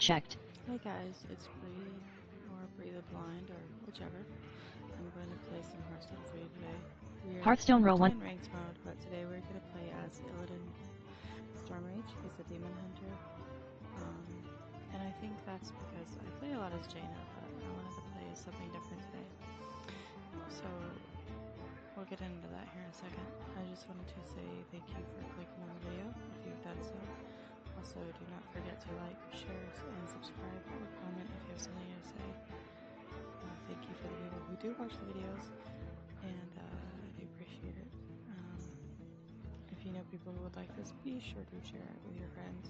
Checked. Hey guys, it's Bree, or Bree the Blind, or whichever. I'm going to play some Hearthstone for you today. Hearthstone roll 1. In ranked mode, but today we're going to play as Illidan Stormreach. He's a demon hunter. And I think that's because I play a lot as Jaina, but I wanted to play as something different today. So we'll get into that here in a second. I just wanted to say thank you for clicking on the video if you've done so. Also, do not forget to like, share, and subscribe, or comment if you have something to say. Thank you for the people who do watch the videos, and I appreciate it. If you know people who would like this, be sure to share it with your friends.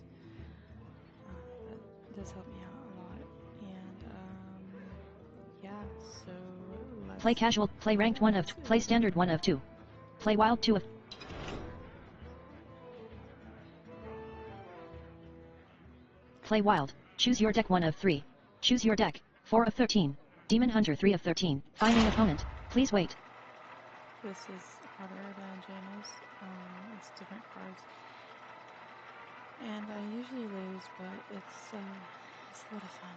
That does help me out a lot. And yeah, so let's Play casual, play ranked 1 of, play standard 1 of 2. Play wild 2 of. Play wild. Choose your deck 1 of 3. Choose your deck 4 of 13. Demon Hunter 3 of 13. Finding opponent. Please wait. This is harder than Jaina's. It's different cards. And I usually lose, but it's a lot of fun.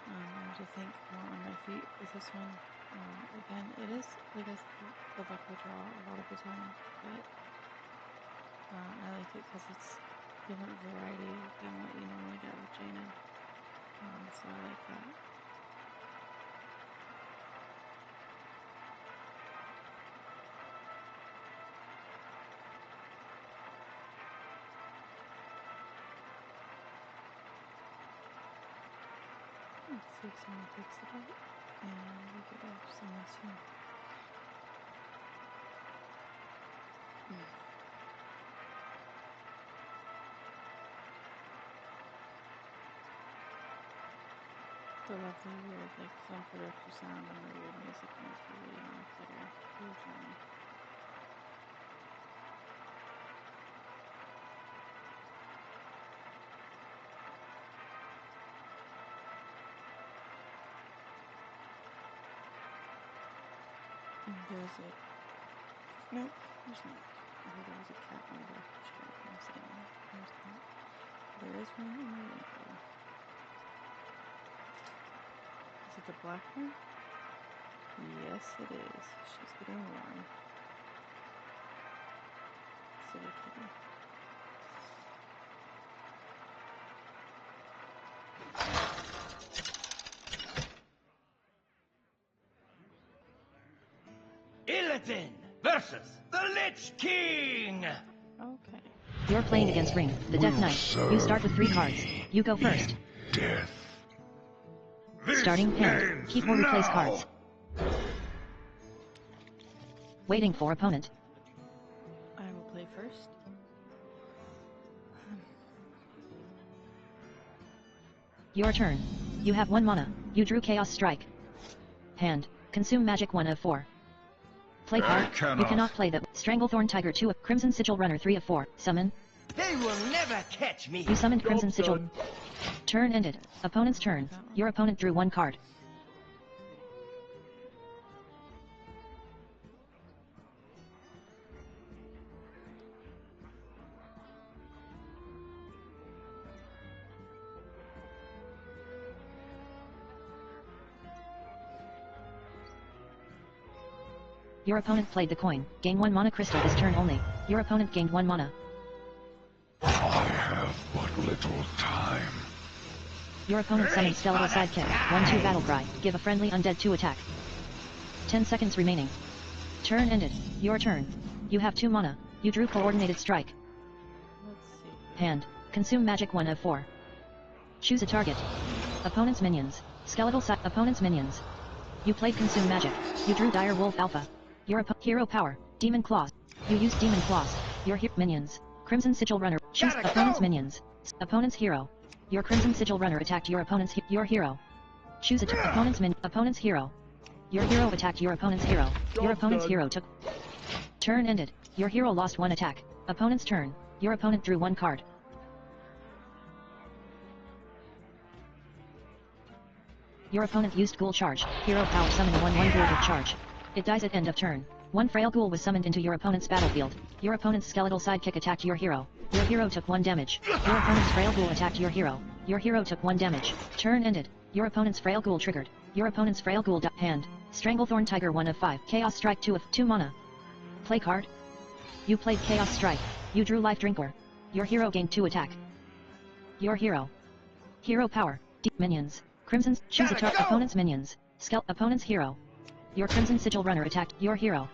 I have to think more on my feet with this one. Again, it is, like I said, the luck will draw a lot of the time, but I like it because it's different variety than what you normally get with Jaina. So I like that. Let's see if someone picks it up, and we get off someone soon. The lovely weird, like, some production sound and the weird music makes me really nice that are huge on me. And there's a... Nope, there's not. I heard there was a cat on the back of the chair. I'm saying there's not. There is one in the window. Is it the black one? Yes, it is. She's getting warm. Silly kitty. Illidan versus the Lich King! Okay. You're playing against Ring, the Death Knight. You start with 3 cards. You go first. Death. Starting hand. Keep or replace cards. Waiting for opponent. I will play first. Your turn. You have 1 mana. You drew Chaos Strike. Hand. Consume magic 1 of 4. Play card. You cannot play the Stranglethorn Tiger 2 of Crimson Sigil Runner 3 of 4. Summon. They will never catch me! You summoned Crimson Sigil. Turn ended. Opponent's turn. Your opponent drew 1 card. Your opponent played the coin. Gain 1 mana crystal this turn only. Your opponent gained 1 mana. I have but little time. Your opponent summoned Skeletal Sidekick. 1/2 battle cry. Give a friendly undead 2 attack. 10 seconds remaining. Turn ended. Your turn. You have 2 mana. You drew Coordinated Strike. Let's see. Hand. Consume magic 1 of 4. Choose a target. Opponent's minions. Opponent's minions. You played Consume Magic. You drew Dire Wolf Alpha. Your hero power. Demon Claws. You used Demon Claws. Your minions. Crimson Sigil Runner. Choose opponent's minions. Opponent's hero. Your Crimson Sigil Runner attacked your opponent's your hero. Choose opponent's hero. Your hero attacked your opponent's hero. Your opponent's hero took. Turn ended. Your hero lost 1 attack. Opponent's turn. Your opponent drew 1 card. Your opponent used Ghoul Charge. Hero power summon 1/1 Ghoul with Charge. It dies at end of turn. 1 frail ghoul was summoned into your opponent's battlefield. Your opponent's skeletal sidekick attacked your hero. Your hero took 1 damage. Your opponent's frail ghoul attacked your hero. Your hero took 1 damage. Turn ended. Your opponent's Frail Ghoul triggered. Your opponent's Frail Ghoul hand. Stranglethorn Tiger 1 of 5. Chaos Strike 2 of 2 mana. Play card. You played Chaos Strike. You drew Life Drinker. Your hero gained 2 attack. Your hero. Hero power. Minions. Crimson's. Choose a target. Opponent's minions. Opponent's hero. Your Crimson Sigil Runner attacked your hero.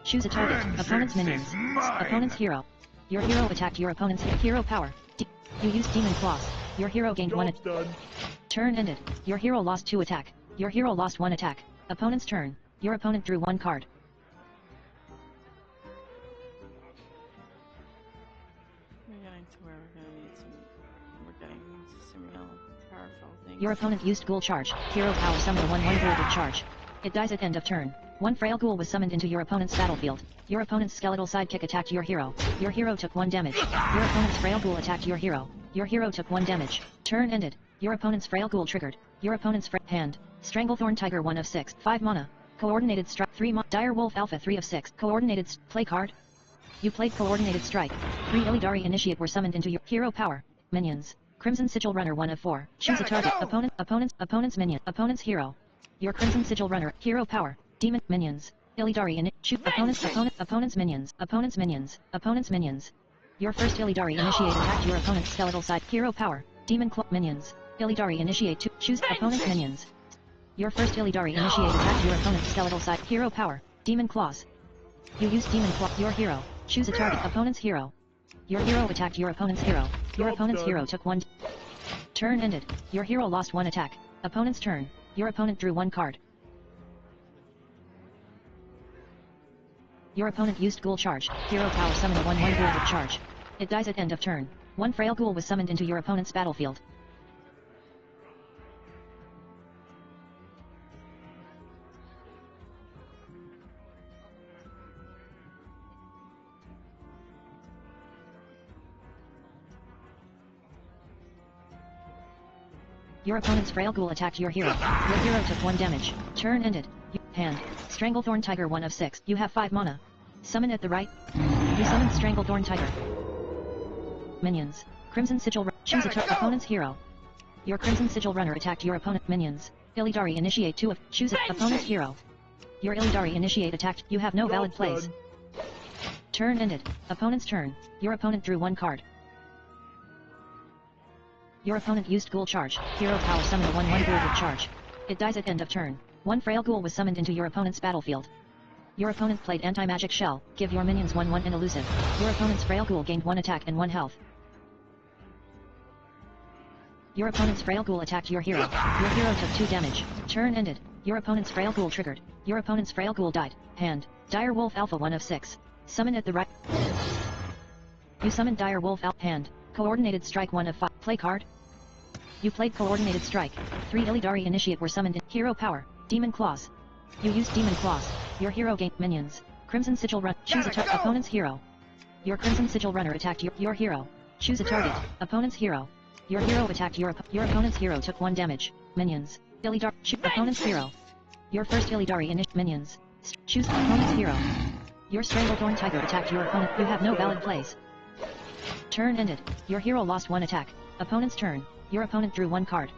Choose a target. Opponent's minions. Opponent's hero. Your hero attacked your opponent's hero power. You used Demon Claws. Your hero gained 1 attack. Turn ended. Your hero lost 2 attack. Your hero lost 1 attack. Opponent's turn. Your opponent drew 1 card. We're getting to where we're getting some real powerful things. Your opponent used Ghoul Charge. Hero power summon a 1/1 Ghoul with charge. It dies at end of turn. 1 Frail Ghoul was summoned into your opponent's battlefield. Your opponent's skeletal sidekick attacked your hero. Your hero took 1 damage. Your opponent's Frail Ghoul attacked your hero. Your hero took 1 damage. Turn ended. Your opponent's Frail Ghoul triggered. Your opponent's hand. Stranglethorn Tiger 1 of 6. 5 mana. Coordinated Strike 3 mana. Dire Wolf Alpha 3 of 6. Coordinated play card. You played Coordinated Strike. 3 Illidari Initiate were summoned into your hero power. Minions. Crimson Sigil Runner 1 of 4. Choose a target. Opponent's minion. Opponent's hero. Your Crimson Sigil Runner. Hero power. Demon minions. Illidari choose opponent's minions. Your first Illidari Initiate attacked your opponent's skeletal side. Hero power. Demon Claw minions. Illidari Initiate to choose opponent's minions. Your first Illidari Initiate attacked your opponent's skeletal side. Hero power. Demon Claws. You used Demon Claw. Your hero. Choose a target. Opponent's hero. Your hero attacked your opponent's hero. Your opponent's hero took 1. Turn ended. Your hero lost 1 attack. Opponent's turn. Your opponent drew 1 card. Your opponent used Ghoul Charge. Hero power summon a 1/1 Ghoul with charge. It dies at end of turn. 1 Frail Ghoul was summoned into your opponent's battlefield. Your opponent's Frail Ghoul attacked your hero. Your hero took 1 damage. Turn ended. Hand. Stranglethorn Tiger 1 of 6. You have 5 mana. Summon at the right. You summoned Stranglethorn Tiger. Minions. Crimson Sigil. Choose a opponent's hero. Your Crimson Sigil Runner attacked your opponent. Minions. Illidari Initiate 2 of. Choose a opponent's hero. Your Illidari Initiate attacked. You have no valid plays. Turn ended. Opponent's turn. Your opponent drew 1 card. Your opponent used Ghoul Charge. Hero power summon a 1/1 Ghoul with charge. It dies at end of turn. 1 Frail Ghoul was summoned into your opponent's battlefield. Your opponent played Anti-Magic Shell. Give your minions 1/1 and elusive. Your opponent's Frail Ghoul gained 1 attack and 1 health. Your opponent's Frail Ghoul attacked your hero. Your hero took 2 damage. Turn ended. Your opponent's Frail Ghoul triggered. Your opponent's Frail Ghoul died. Hand. Dire Wolf Alpha 1 of 6. Summon at the right. You summoned Dire Wolf Alpha. Hand. Coordinated Strike 1 of 5. Play card. You played Coordinated Strike. 3 Illidari Initiate were summoned in hero power. Demon Claws. You used Demon Claws. Your hero gained minions. Crimson Sigil Run. Choose a target. Opponent's hero. Your Crimson Sigil Runner attacked your hero. Choose a target. Opponent's hero. Your hero attacked your opponent's hero took 1 damage. Minions. Illidari. Opponent's hero. Your first Illidari minions. Choose opponent's hero. Your Stranglethorn Tiger attacked your opponent. You have no valid plays. Turn ended. Your hero lost 1 attack. Opponent's turn. Your opponent drew 1 card.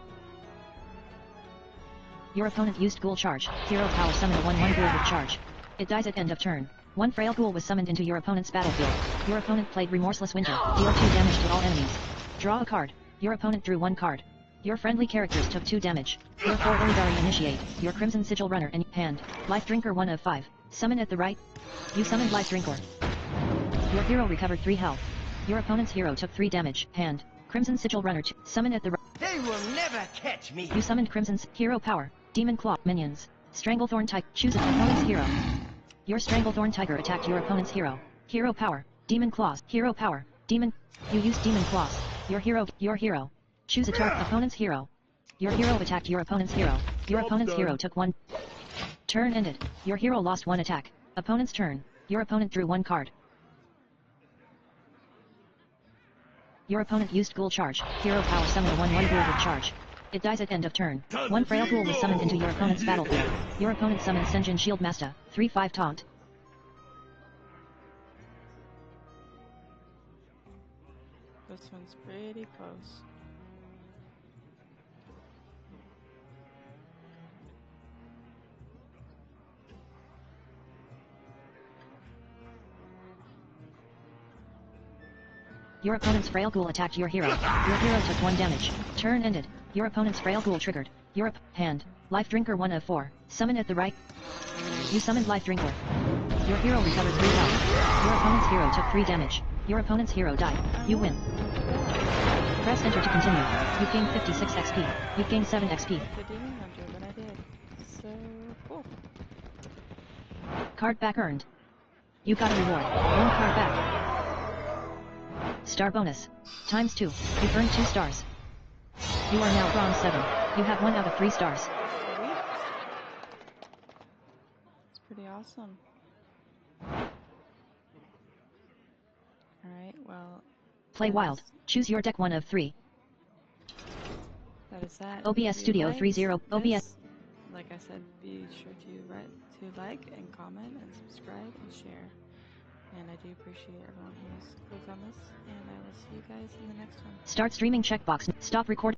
Your opponent used Ghoul Charge. Hero power summon a 1/1 Ghoul with charge. It dies at end of turn. 1 Frail Ghoul was summoned into your opponent's battlefield. Your opponent played Remorseless Winter. Deal 2 damage to all enemies. Draw a card. Your opponent drew 1 card. Your friendly characters took 2 damage. Your 4 Illidari Initiate. Your Crimson Sigil Runner and hand. Life Drinker 1 of 5. Summon at the right. You summoned Life Drinker. Your hero recovered 3 health. Your opponent's hero took 3 damage. Hand. Crimson Sigil Runner 2. Summon at the right. They will never catch me. You summoned Crimson's hero power. Demon Claw. Minions. Stranglethorn Tiger. Choose an opponent's hero. Your Stranglethorn Tiger attacked your opponent's hero. Hero power. Demon Claws. Hero power. Demon. You used Demon Claws. Your hero. Choose a target. Opponent's hero. Your hero attacked your opponent's hero. Your opponent's hero took 1. Turn ended. Your hero lost 1 attack. Opponent's turn. Your opponent drew 1 card. Your opponent used Ghoul Charge. Hero power summon a 1/1 Ghoul with charge. It dies at end of turn. 1 Frail Ghoul was summoned into your opponent's battlefield. Your opponent summoned Senjin Shieldmaster. 3/5 taunt. This one's pretty close. Your opponent's frail ghoul attacked your hero. Your hero took 1 damage. Turn ended. Your opponent's frail ghoul triggered. Your hand. Life Drinker 1 of 4. Summon at the right. You summoned Life Drinker. Your hero recovered 3 health. Your opponent's hero took 3 damage. Your opponent's hero died. You win. Press enter to continue. You've gained 56 XP. You've gained 7 XP. The Demon Hunter, but I did. So cool. Card back earned. You got a reward. 1 card back. Star bonus. Times 2. You've earned 2 stars. You are now bronze 7. You have 1 out of 3 stars. Sweet. It's pretty awesome. Alright, well. Play wild. Choose your deck 1 of 3. That is that. OBS If you Studio liked 30. OBS. this, like I said, be sure to like and comment and subscribe and share. And I do appreciate everyone who's clicked on this. And I will see you guys in the next one. Start streaming checkbox. Stop recording.